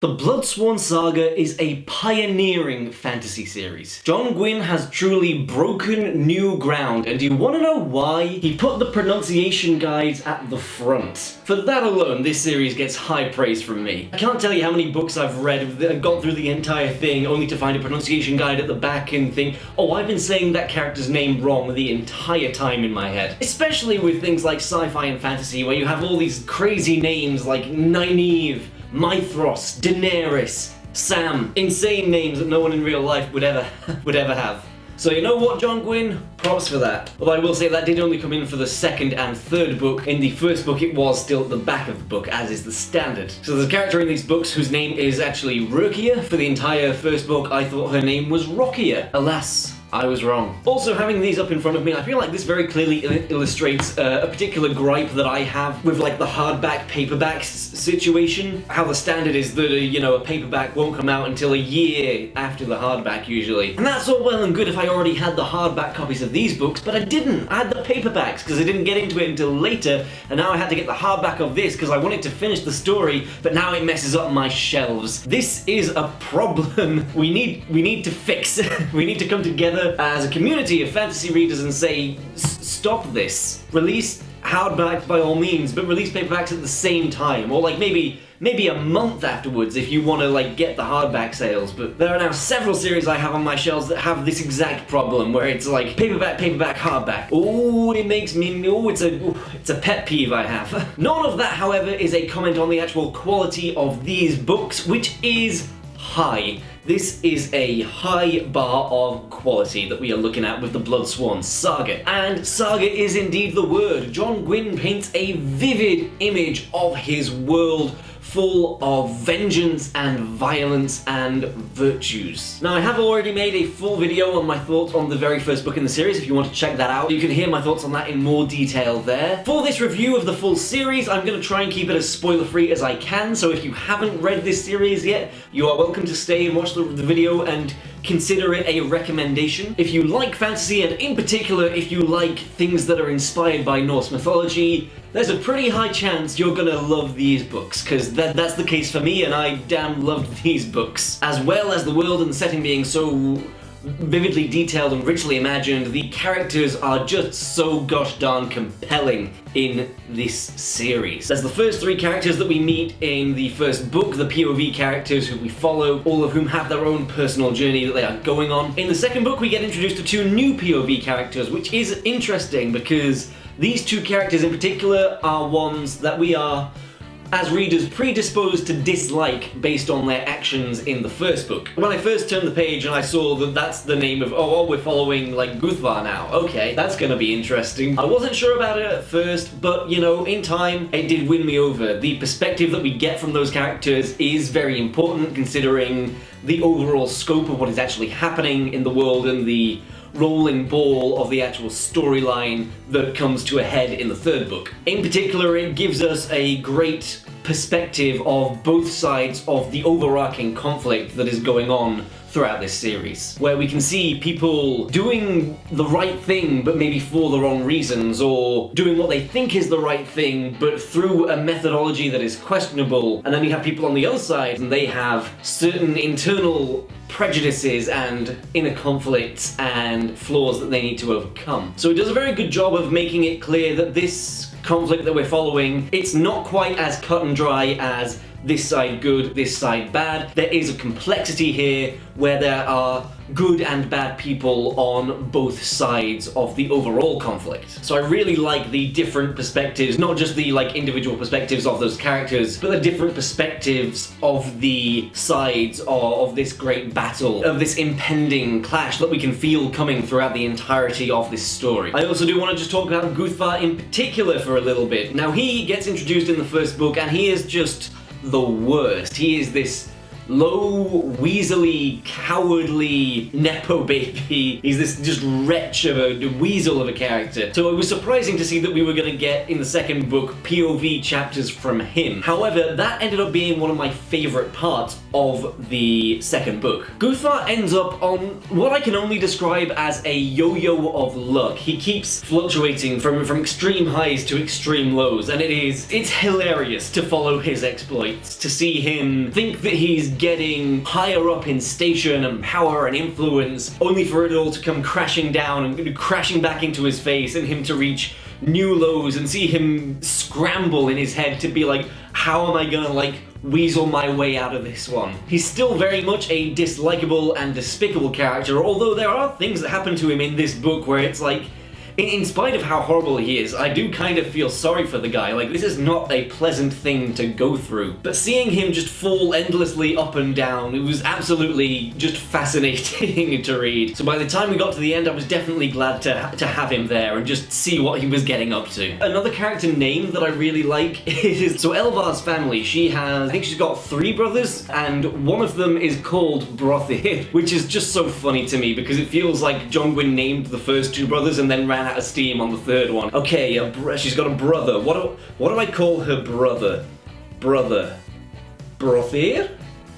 The BLOODSWORN Saga is a pioneering fantasy series. John Gywnne has truly broken new ground, and do you want to know why? He put the pronunciation guides at the front. For that alone, this series gets high praise from me. I can't tell you how many books I've read and gone through the entire thing only to find a pronunciation guide at the back and think, oh, I've been saying that character's name wrong the entire time in my head. Especially with things like sci-fi and fantasy, where you have all these crazy names like Nynaeve, Mithros, Daenerys, Sam. Insane names that no one in real life would ever have. So you know what, John Gywnne? Props for that. Although I will say that did only come in for the second and third book. In the first book it was still at the back of the book, as is the standard. So there's a character in these books whose name is actually Rukia. For the entire first book I thought her name was Rokia. Alas, I was wrong. Also, having these up in front of me, I feel like this very clearly illustrates a particular gripe that I have with like the hardback paperback situation. How the standard is that a paperback won't come out until a year after the hardback usually. And that's all well and good if I already had the hardback copies of these books, but I didn't. I had the paperbacks because I didn't get into it until later, and now I had to get the hardback of this because I wanted to finish the story, but now it messes up my shelves. This is a problem we need to fix. We need to come together as a community of fantasy readers and say, stop this. Release hardback by all means, but release paperbacks at the same time, or like maybe a month afterwards if you want to like get the hardback sales. But there are now several series I have on my shelves that have this exact problem where it's like paperback, hardback. Oh, it makes me, it's a pet peeve I have. None of that, however, is a comment on the actual quality of these books, which is high. This is a high bar of quality that we are looking at with the BLOODSWORN Saga. And saga is indeed the word. John Gywnne paints a vivid image of his world full of vengeance and violence and virtues. Now, I have already made a full video on my thoughts on the very first book in the series. If you want to check that out, you can hear my thoughts on that in more detail there. For this review of the full series, I'm going to try and keep it as spoiler-free as I can, so if you haven't read this series yet, you are welcome to stay and watch the video and consider it a recommendation. If you like fantasy, and in particular if you like things that are inspired by Norse mythology, there's a pretty high chance you're gonna love these books, because that's the case for me, and I damn loved these books. As well as the world and the setting being so vividly detailed and richly imagined, the characters are just so gosh darn compelling in this series. There's the first three characters that we meet in the first book, the POV characters who we follow, all of whom have their own personal journey that they are going on. In the second book we get introduced to two new POV characters, which is interesting because these two characters in particular are ones that we are, as readers, predisposed to dislike based on their actions in the first book. When I first turned the page and I saw that that's the name of, oh, we're following like Guthvar now. Okay, that's gonna be interesting. I wasn't sure about it at first, but in time, it did win me over. The perspective that we get from those characters is very important considering the overall scope of what is actually happening in the world and the rolling ball of the actual storyline that comes to a head in the third book. In particular, it gives us a great perspective of both sides of the overarching conflict that is going on throughout this series, where we can see people doing the right thing but maybe for the wrong reasons, or doing what they think is the right thing but through a methodology that is questionable. And then you have people on the other side and they have certain internal prejudices and inner conflicts and flaws that they need to overcome. So it does a very good job of making it clear that this conflict that we're following, it's not quite as cut and dry as this side good, this side bad. There is a complexity here where there are good and bad people on both sides of the overall conflict. So I really like the different perspectives, not just the individual perspectives of those characters, but the different perspectives of the sides of this great battle, of this impending clash that we can feel coming throughout the entirety of this story. I also do want to just talk about Guthvar in particular for a little bit. Now, he gets introduced in the first book and he is just the worst. He is this low, weaselly, cowardly nepo baby. He's this just wretch of a weasel of a character. So it was surprising to see that we were going to get in the second book POV chapters from him. However, that ended up being one of my favorite parts of the second book. Gywnne ends up on what I can only describe as a yo-yo of luck. He keeps fluctuating from extreme highs to extreme lows, and it's hilarious to follow his exploits, to see him think that he's getting higher up in station and power and influence, only for it all to come crashing down and crashing back into his face, and him to reach new lows and see him scramble in his head to be like, how am I gonna like weasel my way out of this one? He's still very much a dislikable and despicable character, although there are things that happen to him in this book where it's like, in spite of how horrible he is, I do kind of feel sorry for the guy. Like, this is not a pleasant thing to go through. But seeing him just fall endlessly up and down, it was absolutely just fascinating to read. So by the time we got to the end, I was definitely glad to have him there and just see what he was getting up to. Another character name that I really like is, so Elvar's family, I think she's got 3 brothers, and one of them is called Brothir, which is just so funny to me because it feels like John Gywnne named the first 2 brothers and then ran out of steam on the 3rd one. Okay, she's got a brother. What do I call her brother? Brothir?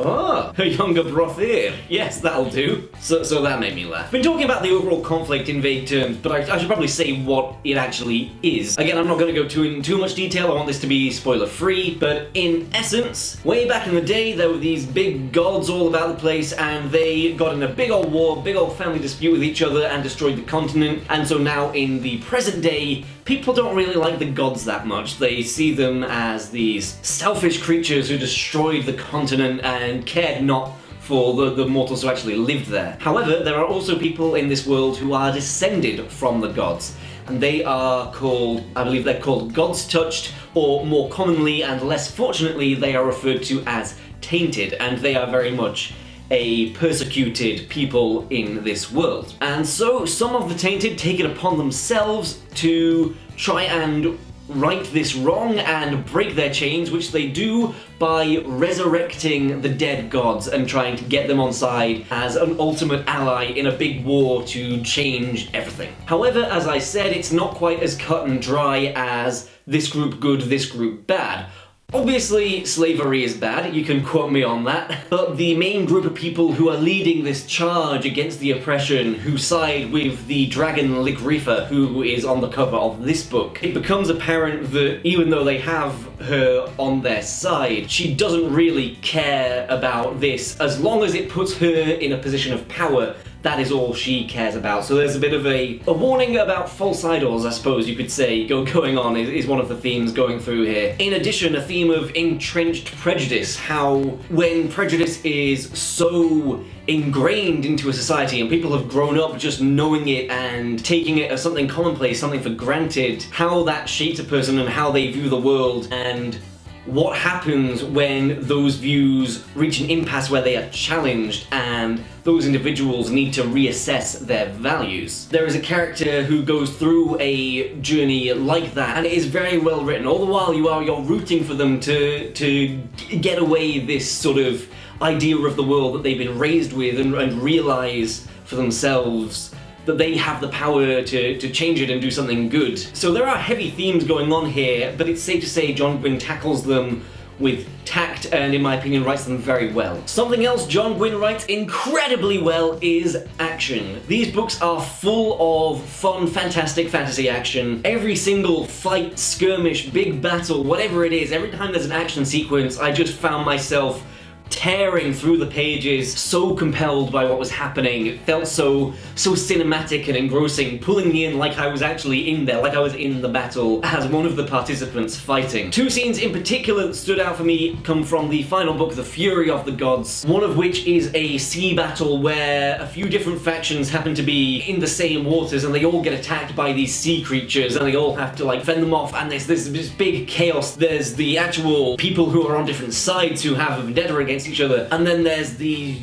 Ah, her younger Brothir. Yes, that'll do. So that made me laugh. Been talking about the overall conflict in vague terms, but I should probably say what it actually is. Again, I'm not going to go in too much detail. I want this to be spoiler-free, but in essence, way back in the day, there were these big gods all about the place, and they got in a big old war, big old family dispute with each other, and destroyed the continent. And so now, in the present day, people don't really like the gods that much. They see them as these selfish creatures who destroyed the continent and cared not for the mortals who actually lived there. However, there are also people in this world who are descended from the gods, and they are called, I believe they're called Gods Touched, or more commonly and less fortunately, they are referred to as Tainted, and they are very much a persecuted people in this world. And so some of the Tainted take it upon themselves to try and right this wrong and break their chains, which they do by resurrecting the dead gods and trying to get them on side as an ultimate ally in a big war to change everything. However, as I said, it's not quite as cut and dry as this group good, this group bad. Obviously, slavery is bad, you can quote me on that, but the main group of people who are leading this charge against the oppression, who side with the dragon lik-rifa, who is on the cover of this book, it becomes apparent that even though they have her on their side, she doesn't really care about this. As long as it puts her in a position of power, that is all she cares about. So there's a bit of a warning about false idols, I suppose you could say, going on is one of the themes going through here. In addition, a theme of entrenched prejudice, how when prejudice is so ingrained into a society and people have grown up just knowing it and taking it as something commonplace, something for granted, how that shapes a person and how they view the world, and what happens when those views reach an impasse where they are challenged and those individuals need to reassess their values. There is a character who goes through a journey like that, and it is very well written. All the while you're rooting for them to get away this sort of idea of the world that they've been raised with and realize for themselves that they have the power to change it and do something good. So there are heavy themes going on here, but it's safe to say John Gywnne tackles them with tact and, in my opinion, writes them very well. Something else John Gywnne writes incredibly well is action. These books are full of fun, fantastic fantasy action. Every single fight, skirmish, big battle, whatever it is, every time there's an action sequence, I just found myself tearing through the pages, so compelled by what was happening. It felt so cinematic and engrossing, pulling me in like I was actually in there, like I was in the battle as one of the participants fighting. 2 scenes in particular that stood out for me come from the final book, The Fury of the Gods, one of which is a sea battle where a few different factions happen to be in the same waters and they all get attacked by these sea creatures and they all have to like fend them off, and there's this big chaos. There's the actual people who are on different sides who have a vendetta against against each other, and then there's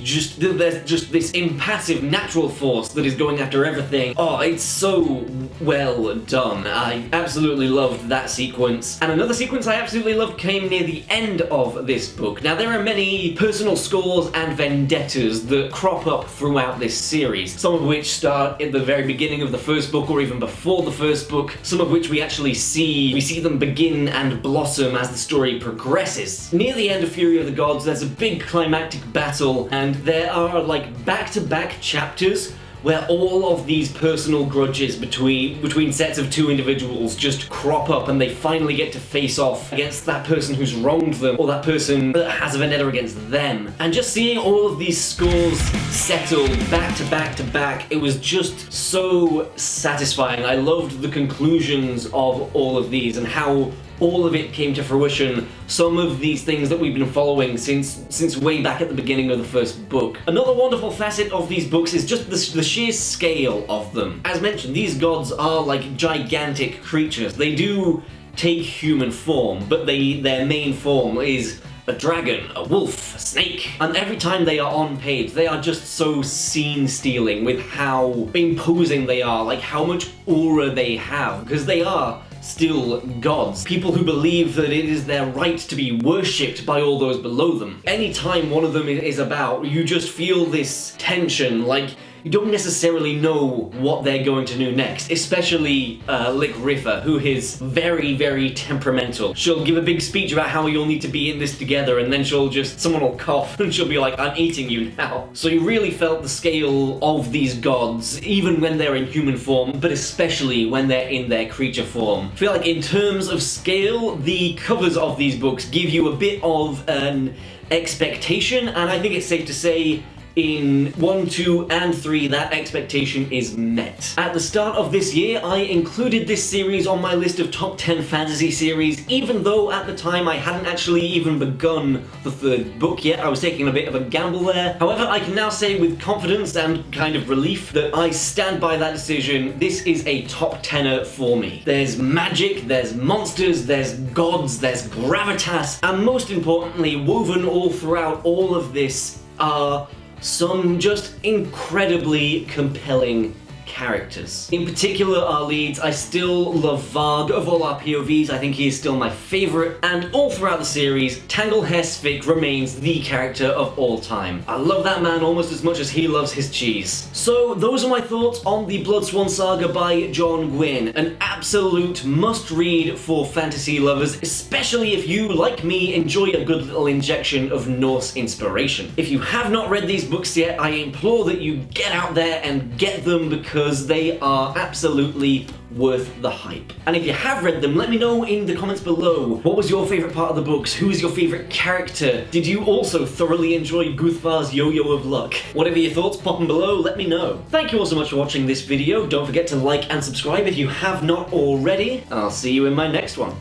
just this impassive natural force that is going after everything. Oh, it's so well done. I absolutely loved that sequence. And another sequence I absolutely loved came near the end of this book. Now, there are many personal scores and vendettas that crop up throughout this series, some of which start at the very beginning of the first book or even before the first book, some of which we actually see them begin and blossom as the story progresses. Near the end of Fury of the Gods, there's a big climactic battle, and there are like back-to-back chapters where all of these personal grudges between sets of two individuals just crop up, and they finally get to face off against that person who's wronged them, or that person that has a vendetta against them. And just seeing all of these scores settled back to back to back, it was just so satisfying. I loved the conclusions of all of these and how all of it came to fruition. Some of these things that we've been following since way back at the beginning of the first book. Another wonderful facet of these books is just the sheer scale of them. As mentioned, these gods are like gigantic creatures. They do take human form, but their main form is a dragon, a wolf, a snake. And every time they are on page, they are just so scene-stealing with how imposing they are, like how much aura they have, because they are still gods. People who believe that it is their right to be worshipped by all those below them. Anytime one of them is about, you just feel this tension, like you don't necessarily know what they're going to do next, especially lik-rifa, who is very, very temperamental. She'll give a big speech about how you'll need to be in this together, and then someone will cough, and she'll be like, I'm eating you now. So you really felt the scale of these gods, even when they're in human form, but especially when they're in their creature form. I feel like in terms of scale, the covers of these books give you a bit of an expectation, and I think it's safe to say in 1, 2, and 3, that expectation is met. At the start of this year, I included this series on my list of top 10 fantasy series, even though at the time I hadn't actually even begun the third book yet. I was taking a bit of a gamble there. However, I can now say with confidence and kind of relief that I stand by that decision. This is a top 10er for me. There's magic, there's monsters, there's gods, there's gravitas, and most importantly, woven all throughout all of this are some just incredibly compelling characters. In particular, our leads, I still love Varg. Of all our POVs, I think he is still my favourite, and all throughout the series, tangle-hair Svik remains the character of all time. I love that man almost as much as he loves his cheese. So those are my thoughts on the BLOODSWORN Saga by John Gywnne, an absolute must-read for fantasy lovers, especially if you, like me, enjoy a good little injection of Norse inspiration. If you have not read these books yet, I implore that you get out there and get them, because they are absolutely worth the hype. And if you have read them, let me know in the comments below. What was your favourite part of the books? Who is your favourite character? Did you also thoroughly enjoy Guthvar's Yo-Yo of Luck? Whatever your thoughts, pop them below, let me know. Thank you all so much for watching this video. Don't forget to like and subscribe if you have not already. I'll see you in my next one.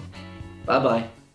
Bye bye.